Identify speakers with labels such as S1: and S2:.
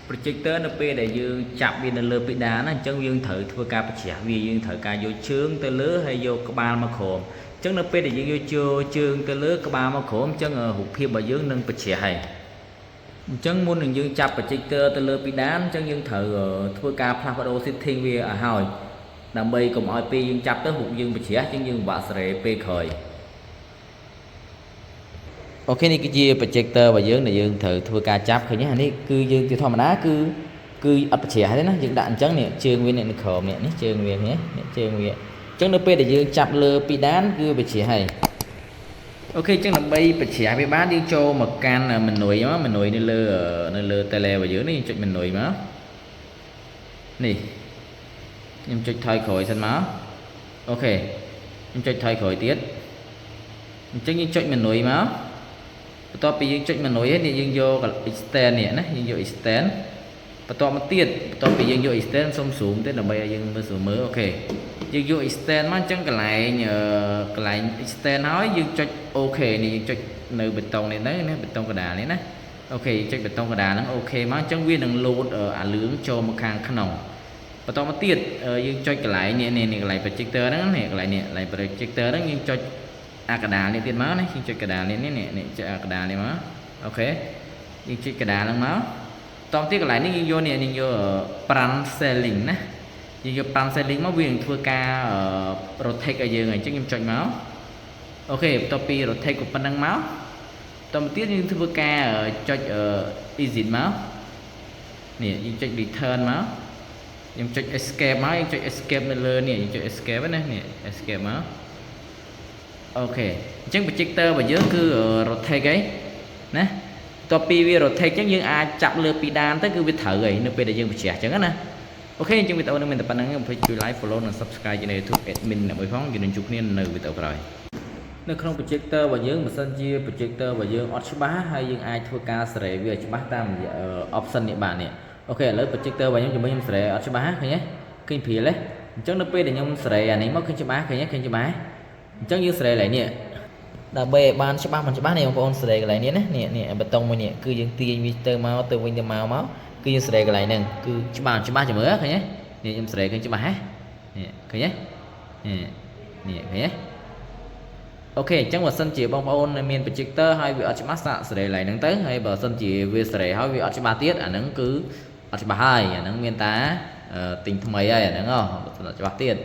S1: projector នៅពេលដែលយើងចាប់វានៅលើពេដាលណាអញ្ចឹងយើងត្រូវធ្វើការបញ្ច្រាស់វាយើងត្រូវការយកជើងទៅលើហើយយកក្បាលមកក្រោមអញ្ចឹងនៅពេលដែលយើងយកជើងទៅលើក្បាលមកក្រោមអញ្ចឹងរូបភាពរបស់យើងនឹងបញ្ច្រាស់ហើយអញ្ចឹងមុននឹងយើងចាប់ projector ទៅលើពេដាលអញ្ចឹងយើងត្រូវធ្វើការផ្លាស់ប្ដូរ setting វាឲ្យហើយដើម្បីកុំឲ្យពេលយើងចាប់ទៅរូបយើងបញ្ច្រាស់អញ្ចឹងយើងពិបាកសេរីពេលក្រោយអូខេនេះគឺជា projector របស់យើងដែលយើងត្រូវធ្វើការចាប់ឃើញទេនេះគឺយើងជាធម្មតាគឺអត់បញ្ច្រាស់ទេណាយើងដាក់អញ្ចឹងនេះជើងវានៅក្រោមនេះជើងវានេះជើងវាអញ្ចឹងនៅពេលដែលយើងចាប់លើពីដានគឺបញ្ច្រាស់ហើយអូខេអញ្ចឹងដើម្បីបញ្ច្រាស់វាបានយើងចូលមកកាន់មនុយនៅលើ tele របស់យើងនេះចុចមនុយមកនេះខ្ញុំចុចថយក្រោយសិនមកអូខេខ្ញុំចុចថយក្រោយទៀតអញ្ចឹងយើងចុចមនុយមកបន្ទាប់ពីយើងចុចមនុយហើយនេះយើងយក extend នេះណាយើងយក extend បន្ទាប់មកទៀតបន្ទាប់ពីយើងយក extend សុំ zoom ទេដើម្បីឲ្យយើងមើលស្មើអូខេយើងយក extend មកអញ្ចឹងកន្លែង extend ហើយយើងចុចអូខេនេះយើងចុចនៅបេតុងនេះទៅណាបេតុងកណ្ដាលនេះណាអូខេចុចបេតុងកណ្ដាលហ្នឹងអូខេមកអញ្ចឹងវានឹង load អាលឿងចូលមកខាងក្នុងបន្តមកទៀតយើងចុចកន្លែងនេះកន្លែង projector ហ្នឹងនេះកន្លែង projector ហ្នឹងយើងចុចអាកដាលនេះទៀតមកណាយើងចុចកដាលនេះចុចអាកដាលនេះមកអូខេយើងចុចកដាលហ្នឹងមកតោះទៀតកន្លែងនេះយើងយកbrand selling ណាយើងយក brand selling មកវានឹងធ្វើការ rotate ឲ្យយើងអញ្ចឹងខ្ញុំចុចមកអូខេបន្ទាប់ពី rotate ក៏ប៉ុណ្្នឹងមកតោះទៀតយើងធ្វើការចុច exit មកនេះយើងចុច return មកខ្ញុំចុច escape មកយើងចុច escape នៅលើនេះយើងចុច escape ណានេះ escape មកអូខេអញ្ចឹង projector របស់យើងគឺ rotate ហីណាបន្ទាប់ពីវា rotate អញ្ចឹងយើងអាចចាប់លើពីដានទៅគឺវាត្រូវហីនៅពេលដែលយើងបញ្ច្រាស់អញ្ចឹងណាអូខេអញ្ចឹងវីដេអូនេះមានតែប៉ុណ្្នឹងកុំភ្លេចជួយ like follow និង subscribe ជា YouTube admin អ្នកមួយផងយើងនឹងជួបគ្នានៅវីដេអូក្រោយនៅក្នុង projector របស់យើងបើសិនជា projector របស់យើងអត់ច្បាស់ហើយយើងអាចធ្វើការសេរីវាឲ្យច្បាស់តាមរយៈ option នេះបាននេះអូខេឥឡូវ projector របស់ខ្ញុំសេរីអត់ច្បាស់ឃើញទេឃើញព្រាលទេអញ្ចឹងនៅពេលដែលខ្ញុំសេរីអានេះមកឃើញច្បាស់ឃើញច្បាស់អញ្ចឹងយើងសេរីកន្លែងនេះដើម្បីឲ្យបានច្បាស់មិនច្បាស់នេះបងប្អូនសេរីកន្លែងនេះណានេះបេតុងមួយនេះគឺយើងទាញវាទៅមកទៅវិញទៅមកគឺយើងសេរីកន្លែងហ្នឹងគឺច្បាស់ចាំមើលឃើញទេនេះខ្ញុំសេរីឃើញច្បាស់ហ៎នេះឃើញទេនេះឃើញទេអូខេអញ្ចឹងបើសិនជាបងប្អូនមាន projector ហើយវាអត់ច្បាស់សាកសេរីកន្លែងហ្នឹងទៅហើយបើសិនជាវាសេរីហើយវាអត់ច្បាស់ទៀតអាហ្នឹងគឺអត់ច្បាស់ហើយអាហ្នឹងមានតែទិញថ្មីហើយអាហ្នឹងអត់ច្បាស់ទៀត